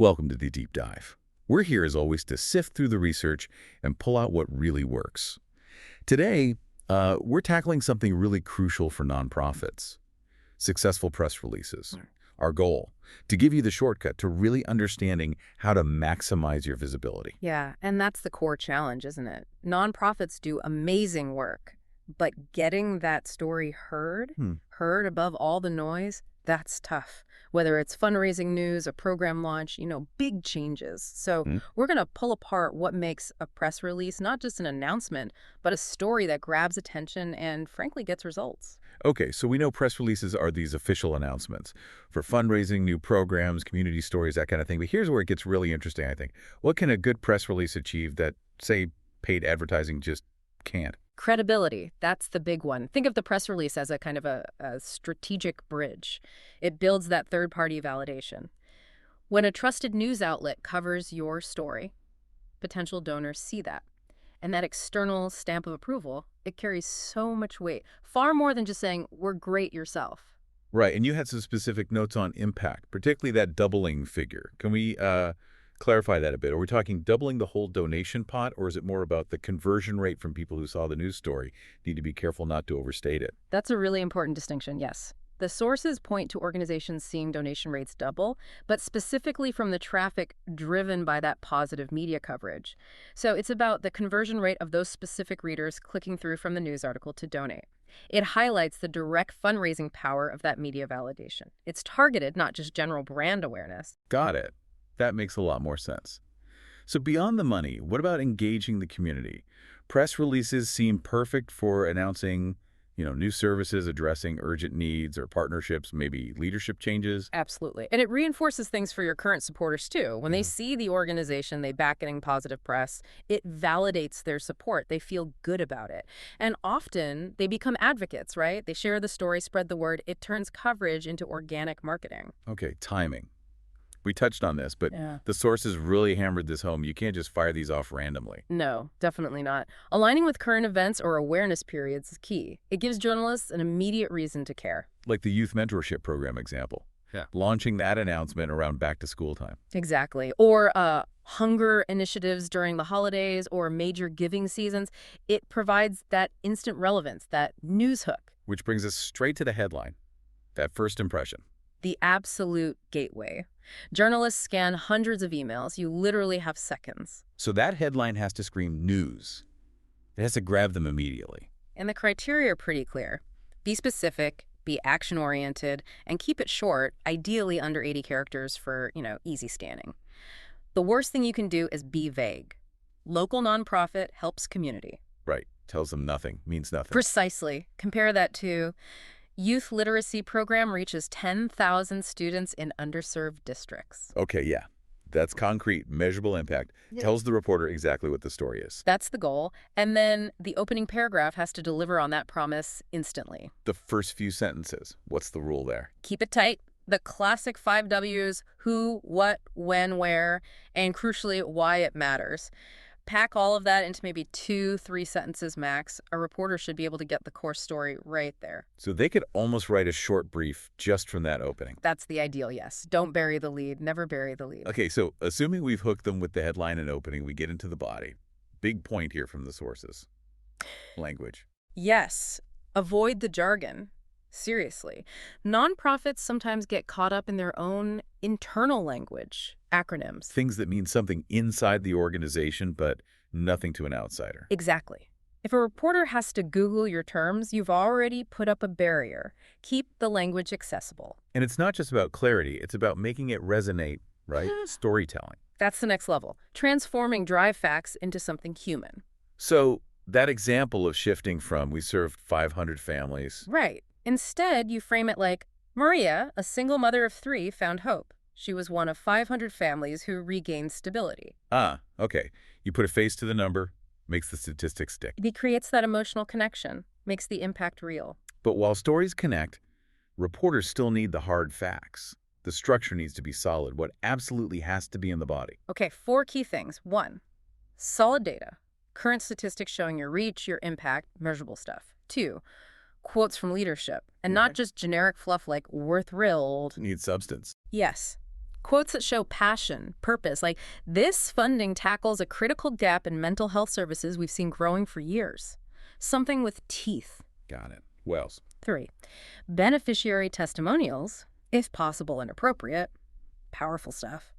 Welcome to the Deep Dive. We're here as always to sift through the research and pull out what really works. Today, we're tackling something really crucial for nonprofits: successful press releases. Our goal, to give you the shortcut to really understanding how to maximize your visibility. Yeah, and that's the core challenge, isn't it? Nonprofits do amazing work, but getting that story heard above all the noise, that's tough. Whether it's fundraising news, a program launch, big changes. So we're going to pull apart what makes a press release not just an announcement, but a story that grabs attention and, frankly, gets results. Okay, so we know press releases are these official announcements for fundraising, new programs, community stories, that kind of thing. But here's where it gets really interesting, I think. What can a good press release achieve that, say, paid advertising just can't? Credibility, that's the big one. Think of the press release as a kind of a strategic bridge. It builds that third-party validation. When a trusted news outlet covers your story, potential donors see that. And that external stamp of approval, it carries so much weight, far more than just saying, we're great yourself. Right, and you had some specific notes on impact, particularly that doubling figure. Can we clarify that a bit? Are we talking doubling the whole donation pot, or is it more about the conversion rate from people who saw the news story? Need to be careful not to overstate it. That's a really important distinction, yes. The sources point to organizations seeing donation rates double, but specifically from the traffic driven by that positive media coverage. So it's about the conversion rate of those specific readers clicking through from the news article to donate. It highlights the direct fundraising power of that media validation. It's targeted, not just general brand awareness. Got it. That makes a lot more sense. So beyond the money, what about engaging the community? Press releases seem perfect for announcing new services, addressing urgent needs or partnerships, maybe leadership changes. Absolutely. And it reinforces things for your current supporters, too. When they see the organization they back getting positive press, it validates their support. They feel good about it. And often they become advocates, right? They share the story, spread the word. It turns coverage into organic marketing. Okay, timing. We touched on this, but the sources really hammered this home. You can't just fire these off randomly. No, definitely not. Aligning with current events or awareness periods is key. It gives journalists an immediate reason to care. Like the youth mentorship program example. Yeah. Launching that announcement around back-to-school time. Exactly. Or hunger initiatives during the holidays or major giving seasons. It provides that instant relevance, that news hook. Which brings us straight to the headline, that first impression. The absolute gateway. Journalists scan hundreds of emails. You literally have seconds. So that headline has to scream news. It has to grab them immediately. And the criteria are pretty clear. Be specific, be action-oriented, and keep it short, ideally under 80 characters for, easy scanning. The worst thing you can do is be vague. Local nonprofit helps community. Right. Tells them nothing, means nothing. Precisely. Compare that to youth literacy program reaches 10,000 students in underserved districts. Okay, yeah. That's concrete, measurable impact. Yeah. Tells the reporter exactly what the story is. That's the goal. And then the opening paragraph has to deliver on that promise instantly. The first few sentences. What's the rule there? Keep it tight. The classic 5 W's: who, what, when, where, and crucially, why it matters. Pack all of that into maybe 2-3 sentences max. A reporter should be able to get the core story right there. So they could almost write a short brief just from that opening. That's the ideal, yes. Don't bury the lead. Never bury the lead. Okay, so assuming we've hooked them with the headline and opening, we get into the body. Big point here from the sources. Language. Yes. Avoid the jargon. Seriously. Nonprofits sometimes get caught up in their own internal language, acronyms. Things that mean something inside the organization, but nothing to an outsider. Exactly. If a reporter has to Google your terms, you've already put up a barrier. Keep the language accessible. And it's not just about clarity. It's about making it resonate, right? Storytelling. That's the next level. Transforming dry facts into something human. So that example of shifting from we served 500 families. Right. Instead, you frame it like, Maria, a single mother of 3, found hope. She was one of 500 families who regained stability. Ah, okay. You put a face to the number, makes the statistics stick. It creates that emotional connection, makes the impact real. But while stories connect, reporters still need the hard facts. The structure needs to be solid, what absolutely has to be in the body. Okay, 4 key things. 1, solid data. Current statistics showing your reach, your impact, measurable stuff. 2, quotes from leadership, and not just generic fluff like "we're thrilled." Needs substance. Yes. Quotes that show passion, purpose, like this funding tackles a critical gap in mental health services we've seen growing for years. Something with teeth. Got it. What else? 3, beneficiary testimonials, if possible and appropriate. Powerful stuff.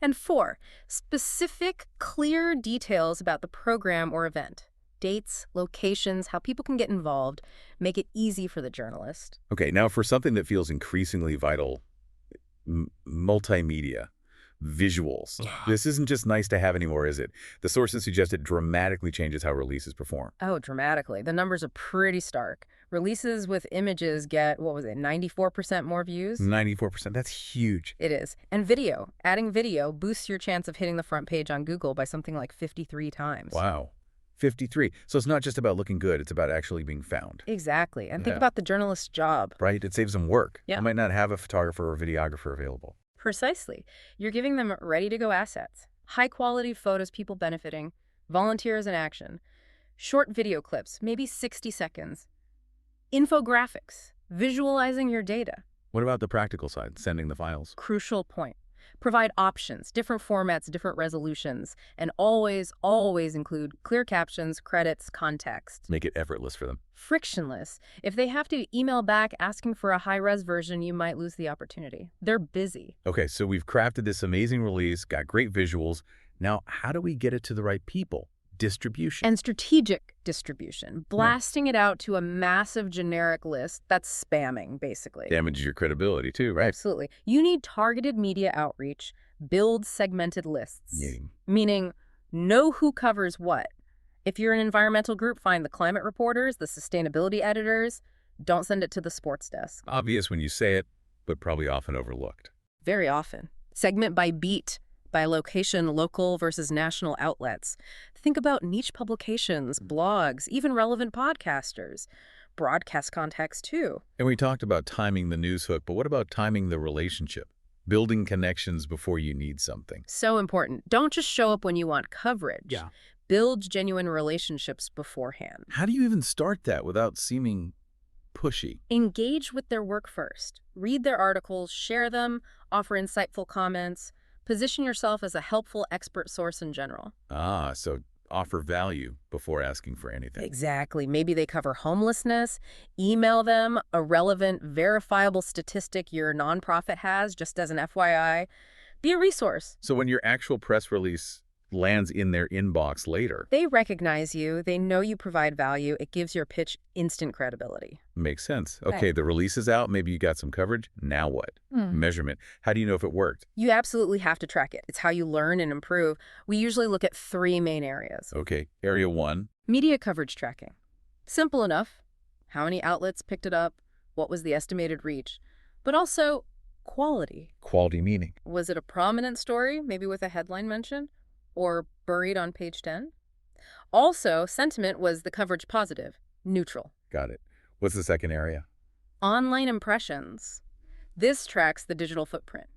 And 4, specific, clear details about the program or event. Dates, locations, how people can get involved, make it easy for the journalist. Okay, now for something that feels increasingly vital, multimedia, visuals. This isn't just nice to have anymore, is it? The sources suggest it dramatically changes how releases perform. Oh, dramatically. The numbers are pretty stark. Releases with images get, 94% more views? 94%, that's huge. It is. And video. Adding video boosts your chance of hitting the front page on Google by something like 53 times. Wow. 53. So it's not just about looking good, it's about actually being found. Exactly. And think about the journalist's job. Right? It saves them work. Yeah. I might not have a photographer or videographer available. Precisely. You're giving them ready-to-go assets. High-quality photos, people benefiting, volunteers in action, short video clips, maybe 60 seconds, infographics, visualizing your data. What about the practical side, sending the files? Crucial point. Provide options, different formats, different resolutions, and always, always include clear captions, credits, context. Make it effortless for them. Frictionless. If they have to email back asking for a high-res version, you might lose the opportunity. They're busy. Okay, so we've crafted this amazing release, got great visuals. Now, how do we get it to the right people? Distribution. And strategic distribution. Blasting it out to a massive generic list, that's spamming, basically. Damages your credibility, too, right? Absolutely. You need targeted media outreach. Build segmented lists. Yeah. Meaning, know who covers what. If you're an environmental group, find the climate reporters, the sustainability editors. Don't send it to the sports desk. Obvious when you say it, but probably often overlooked. Very often. Segment by beat, by location, local versus national outlets. Think about niche publications, blogs, even relevant podcasters. Broadcast context, too. And we talked about timing the news hook, but what about timing the relationship? Building connections before you need something. So important. Don't just show up when you want coverage. Yeah. Build genuine relationships beforehand. How do you even start that without seeming pushy? Engage with their work first. Read their articles, share them, offer insightful comments. Position yourself as a helpful expert source in general. Ah, so offer value before asking for anything. Exactly. Maybe they cover homelessness. Email them a relevant, verifiable statistic your nonprofit has, just as an FYI. Be a resource. So when your actual press release lands in their inbox later. They recognize you. They know you provide value. It gives your pitch instant credibility. Makes sense. Okay, Right. the release is out. Maybe you got some coverage. Now what? Measurement. How do you know if it worked? You absolutely have to track it. It's how you learn and improve. We usually look at 3 main areas. Okay, area 1. Media coverage tracking. Simple enough. How many outlets picked it up? What was the estimated reach? But also quality. Quality meaning. Was it a prominent story, maybe with a headline mention? Or buried on page 10? Also, sentiment, was the coverage positive, neutral. Got it. What's the second area? Online impressions. This tracks the digital footprint.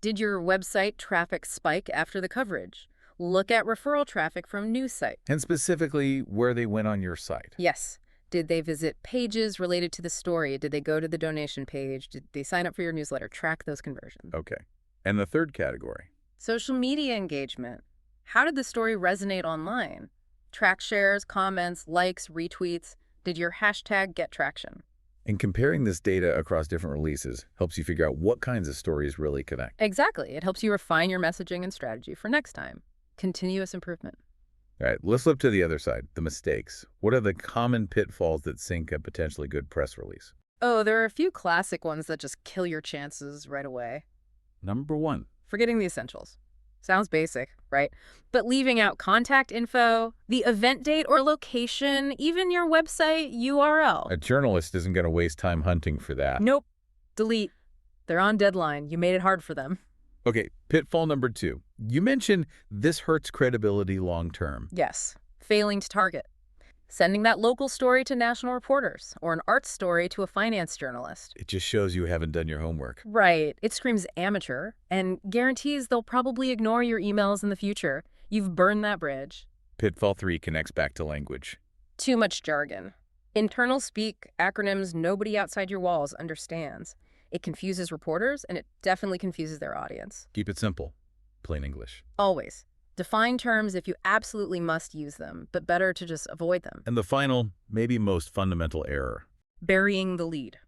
Did your website traffic spike after the coverage? Look at referral traffic from news sites. And specifically where they went on your site. Yes. Did they visit pages related to the story? Did they go to the donation page? Did they sign up for your newsletter? Track those conversions. Okay. And the third category? Social media engagement. How did the story resonate online? Track shares, comments, likes, retweets. Did your hashtag get traction? And comparing this data across different releases helps you figure out what kinds of stories really connect. Exactly. It helps you refine your messaging and strategy for next time. Continuous improvement. All right, let's flip to the other side, the mistakes. What are the common pitfalls that sink a potentially good press release? Oh, there are a few classic ones that just kill your chances right away. Number 1. Forgetting the essentials. Sounds basic, right? But leaving out contact info, the event date or location, even your website URL. A journalist isn't going to waste time hunting for that. Nope. Delete. They're on deadline. You made it hard for them. Okay, pitfall number 2. You mentioned this hurts credibility long term. Yes. Failing to target. Sending that local story to national reporters or an art story to a finance journalist. It just shows you haven't done your homework. Right. It screams amateur and guarantees they'll probably ignore your emails in the future. You've burned that bridge. Pitfall 3 connects back to language. Too much jargon. Internal speak, acronyms nobody outside your walls understands. It confuses reporters, and it definitely confuses their audience. Keep it simple. Plain English. Always. Define terms if you absolutely must use them, but better to just avoid them. And the final, maybe most fundamental error. Burying the lead.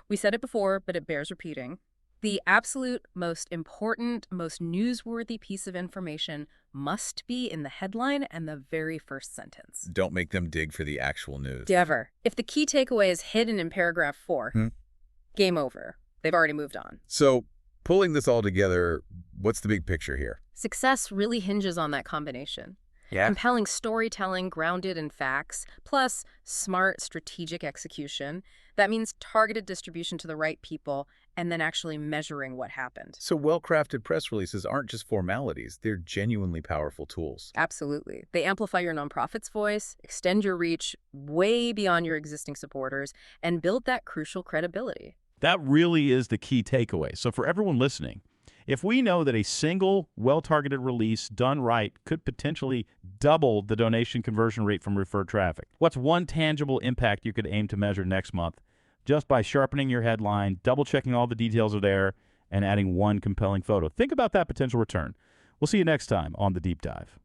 We said it before, but it bears repeating. The absolute most important, most newsworthy piece of information must be in the headline and the very first sentence. Don't make them dig for the actual news. Never. If the key takeaway is hidden in paragraph 4, game over. They've already moved on. So, pulling this all together, what's the big picture here? Success really hinges on that combination. Yeah. Compelling storytelling grounded in facts, plus smart strategic execution. That means targeted distribution to the right people and then actually measuring what happened. So well-crafted press releases aren't just formalities. They're genuinely powerful tools. Absolutely. They amplify your nonprofit's voice, extend your reach way beyond your existing supporters, and build that crucial credibility. That really is the key takeaway. So for everyone listening, if we know that a single well-targeted release done right could potentially double the donation conversion rate from referred traffic, what's one tangible impact you could aim to measure next month just by sharpening your headline, double-checking all the details are there, and adding one compelling photo? Think about that potential return. We'll see you next time on The Deep Dive.